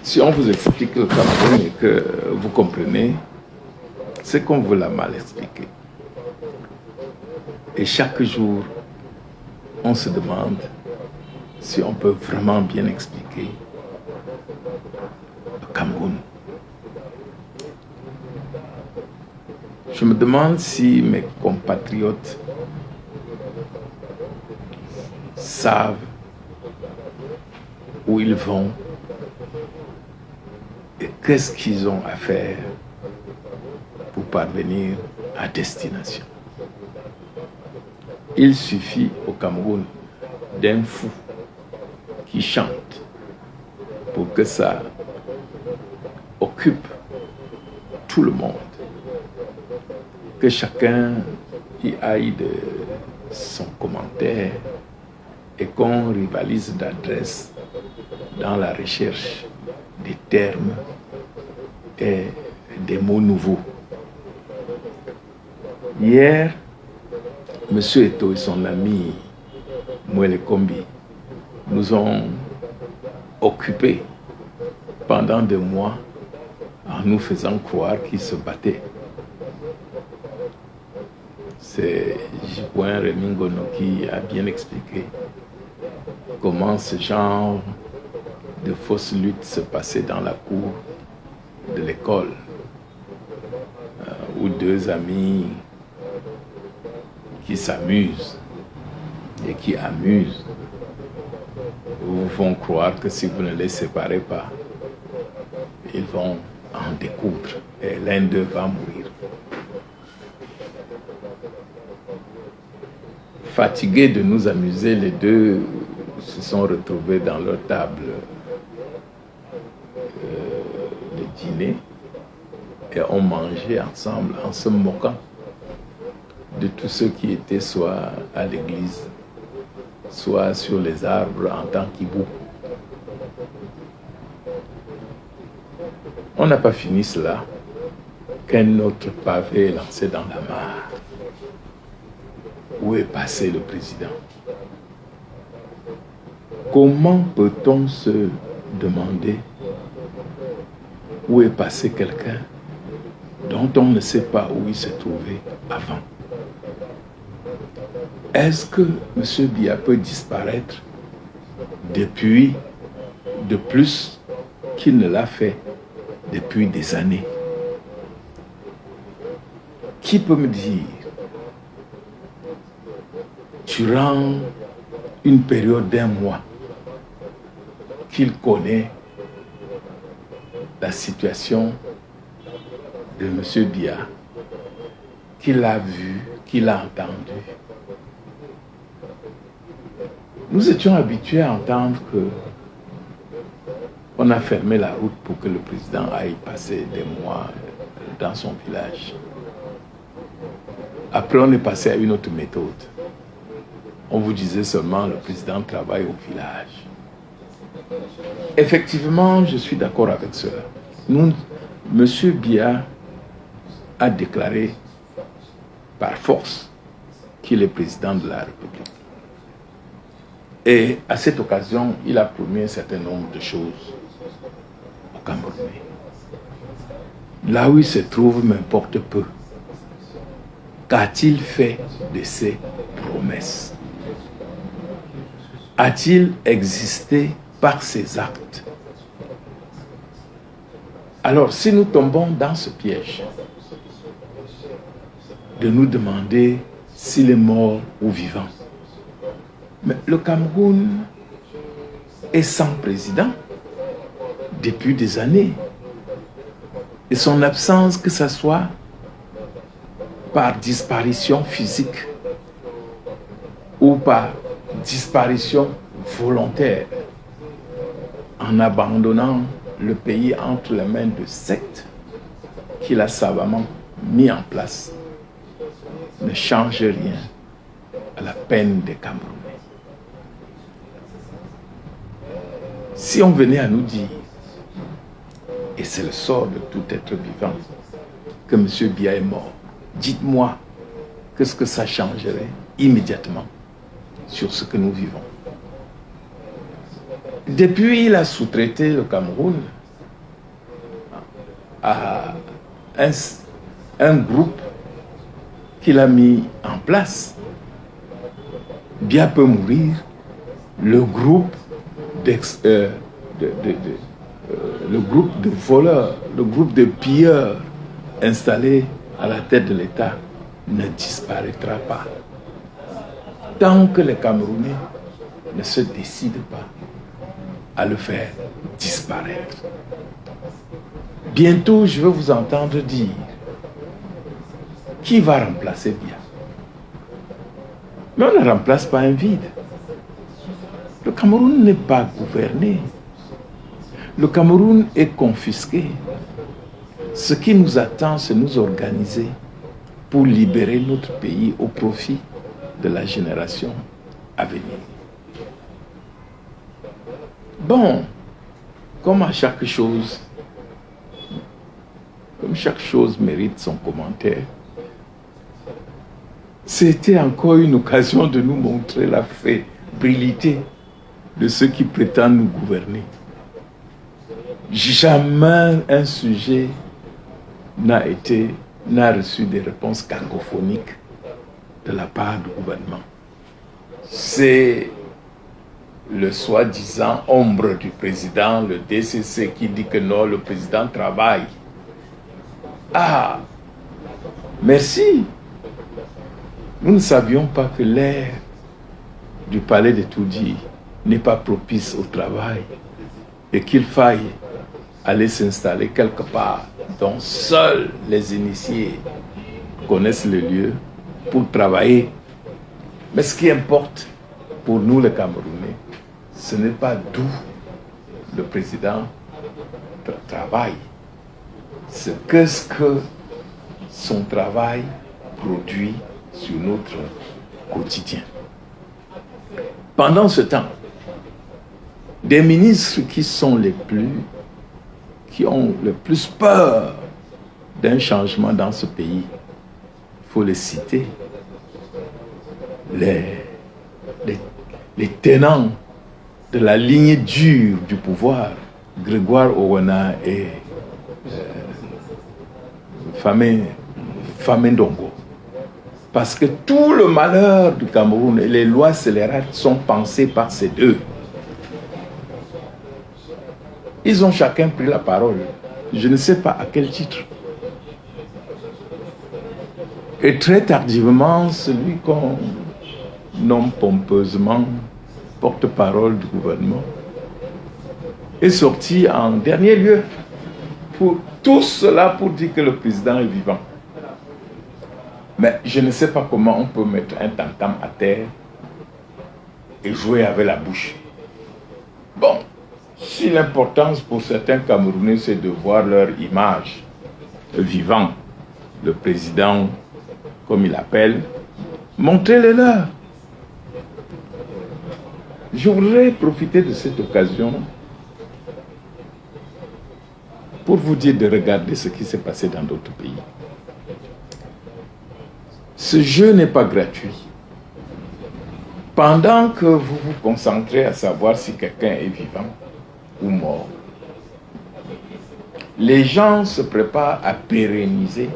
Si on vous explique le Cameroun et que vous comprenez, c'est qu'on vous l'a mal expliqué. Et chaque jour, on se demande si on peut vraiment bien expliquer le Cameroun. Je me demande si mes compatriotes savent où ils vont et qu'est-ce qu'ils ont à faire pour parvenir à destination. Il suffit au Cameroun d'un fou qui chante pour que ça occupe tout le monde, que chacun y aille de son commentaire et qu'on rivalise d'adresse dans la recherche des termes et des mots nouveaux. Hier, M. Eto'o et son ami Mwele Kombi nous ont occupés pendant 2 mois en nous faisant croire qu'ils se battaient. C'est Jipoin Remingono qui a bien expliqué comment ce genre de fausse lutte se passait dans la cour de l'école, où 2 amis qui s'amusent et qui amusent vous font croire que si vous ne les séparez pas, ils vont en découdre et l'un d'eux va mourir. Fatigués de nous amuser, les 2 se sont retrouvés dans leur table de dîner et ont mangé ensemble en se moquant de tous ceux qui étaient soit à l'église, soit sur les arbres en tant qu'hibou. On n'a pas fini cela qu'un autre pavé est lancé dans la mare. Où est passé le président? Comment peut-on se demander où est passé quelqu'un dont on ne sait pas où il se trouvait avant? Est-ce que M. Biya peut disparaître depuis de plus qu'il ne l'a fait depuis des années? Qui peut me dire, durant une période d'1 mois, qu'il connaît la situation de M. Biya, qu'il a vu, qu'il a entendu? Nous étions habitués à entendre que on a fermé la route pour que le président aille passer des mois dans son village. Après, on est passé à une autre méthode. On vous disait seulement le président travaille au village. Effectivement, je suis d'accord avec cela. M. Biya a déclaré par force qu'il est président de la République. Et à cette occasion, il a promis un certain nombre de choses aux Camerounais. Là où il se trouve m'importe peu. Qu'a-t-il fait de ses promesses? A-t-il existé par ses actes? Alors, si nous tombons dans ce piège de nous demander s'il est mort ou vivant, mais le Cameroun est sans président depuis des années. Et son absence, que ce soit par disparition physique ou par disparition volontaire, en abandonnant le pays entre les mains de sectes qu'il a savamment mis en place, ne change rien à la peine des Camerounais. Si on venait à nous dire, et c'est le sort de tout être vivant, que M. Biya est mort, dites-moi qu'est-ce que ça changerait immédiatement sur ce que nous vivons. Depuis, il a sous-traité le Cameroun à un groupe qu'il a mis en place. Bien peut mourir, le groupe le groupe de voleurs, le groupe de pilleurs installé à la tête de l'État ne disparaîtra pas. Tant que les Camerounais ne se décident pas à le faire disparaître. Bientôt, je vais vous entendre dire qui va remplacer Biya. Mais on ne remplace pas un vide. Le Cameroun n'est pas gouverné. Le Cameroun est confisqué. Ce qui nous attend, c'est nous organiser pour libérer notre pays au profit de la génération à venir. Bon, comme chaque chose mérite son commentaire, c'était encore une occasion de nous montrer la fébrilité de ceux qui prétendent nous gouverner. Jamais un sujet n'a reçu des réponses cacophoniques de la part du gouvernement. C'est le soi-disant ombre du président, le DCC, qui dit que non, le président travaille. Ah, merci. Nous ne savions pas que l'air du palais de Toudi n'est pas propice au travail et qu'il faille aller s'installer quelque part dont seuls les initiés connaissent le lieu pour travailler. Mais ce qui importe pour nous les Camerounais, ce n'est pas d'où le président travaille, c'est qu'est-ce que son travail produit sur notre quotidien. Pendant ce temps, des ministres qui ont le plus peur d'un changement dans ce pays, il faut les citer, les tenants de la ligne dure du pouvoir, Grégoire Owena et Famé Ndongo. Parce que tout le malheur du Cameroun et les lois scélérates sont pensées par ces deux. Ils ont chacun pris la parole. Je ne sais pas à quel titre. Et très tardivement, celui qu'on nomme pompeusement porte-parole du gouvernement est sorti en dernier lieu. Pour tout cela pour dire que le président est vivant. Mais je ne sais pas comment on peut mettre un tam-tam à terre et jouer avec la bouche. Bon, si l'importance pour certains Camerounais, c'est de voir leur image vivant, le président, comme il appelle, montrez-les leur. Je voudrais profiter de cette occasion pour vous dire de regarder ce qui s'est passé dans d'autres pays. Ce jeu n'est pas gratuit. Pendant que vous vous concentrez à savoir si quelqu'un est vivant ou mort, les gens se préparent à pérenniser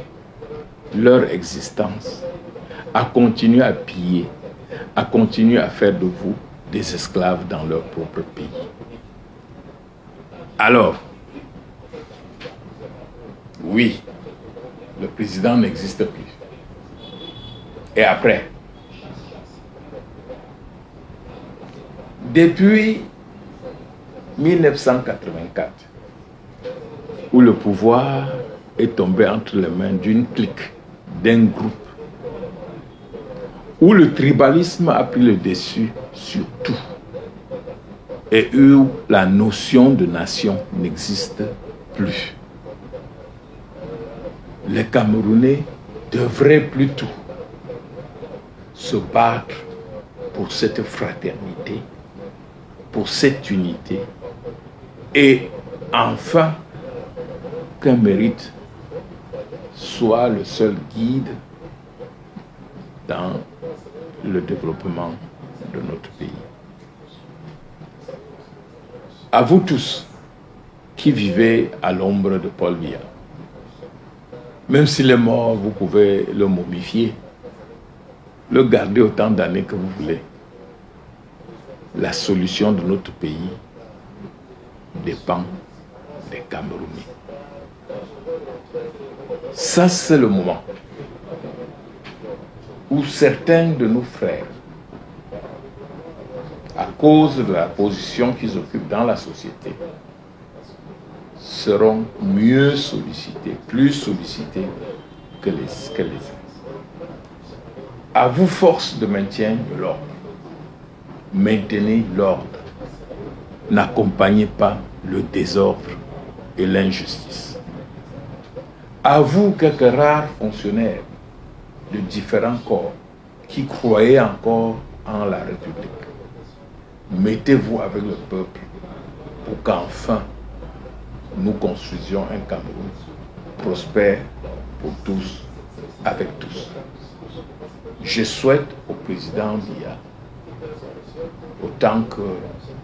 leur existence, à continuer à piller, à continuer à faire de vous des esclaves dans leur propre pays. Alors, oui, le président n'existe plus. Et après, depuis 1984, où le pouvoir est tombé entre les mains d'une clique, d'un groupe, où le tribalisme a pris le dessus sur tout, et où la notion de nation n'existe plus. Les Camerounais devraient plutôt se battre pour cette fraternité, pour cette unité, et enfin qu'un mérite soit le seul guide dans le développement de notre pays. À vous tous qui vivez à l'ombre de Paul Biya, Même s'il est mort, vous pouvez le momifier, le garder autant d'années que vous voulez. La solution de notre pays dépend des Camerounais. Ça, c'est le moment où certains de nos frères, à cause de la position qu'ils occupent dans la société, seront mieux sollicités, plus sollicités que les autres. À vous, force de maintien de l'ordre. Maintenez l'ordre. N'accompagnez pas le désordre et l'injustice. À vous, quelques rares fonctionnaires de différents corps qui croyaient encore en la République, mettez-vous avec le peuple pour qu'enfin nous construisions un Cameroun prospère pour tous, avec tous. Je souhaite au président Biya, autant que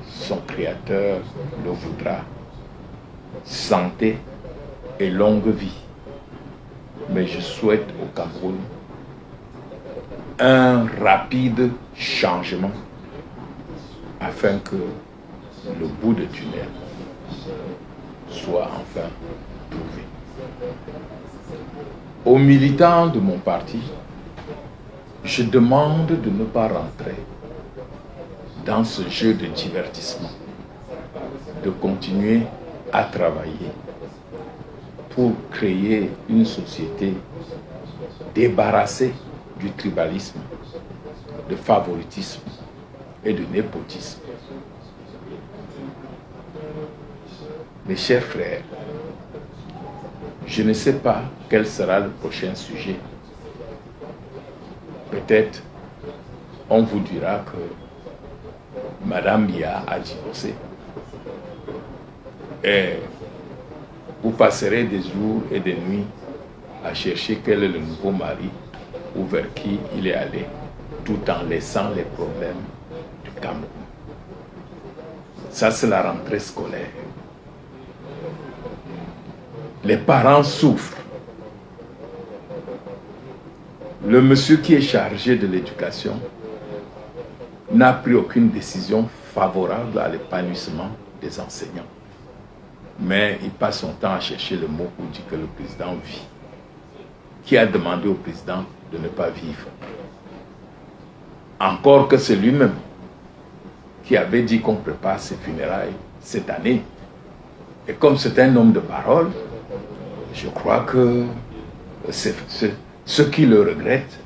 son créateur le voudra, santé et longue vie. Mais je souhaite au Cameroun un rapide changement afin que le bout de tunnel soit enfin trouvé. Aux militants de mon parti, je demande de ne pas rentrer dans ce jeu de divertissement, de continuer à travailler pour créer une société débarrassée du tribalisme, de favoritisme et de népotisme. Mes chers frères, je ne sais pas quel sera le prochain sujet. Peut-être on vous dira que Madame Biya a divorcé. Et vous passerez des jours et des nuits à chercher quel est le nouveau mari ou vers qui il est allé, tout en laissant les problèmes du Cameroun. Ça, c'est la rentrée scolaire. Les parents souffrent. Le monsieur qui est chargé de l'éducation n'a pris aucune décision favorable à l'épanouissement des enseignants. Mais il passe son temps à chercher le mot pour dire que le président vit. Qui a demandé au président de ne pas vivre? Encore que c'est lui-même qui avait dit qu'on prépare ses funérailles cette année. Et comme c'est un homme de parole, je crois que ceux qui le regrettent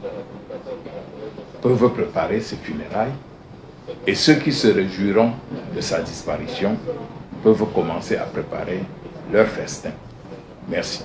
peuvent préparer ses funérailles et ceux qui se réjouiront de sa disparition peuvent commencer à préparer leur festin. Merci.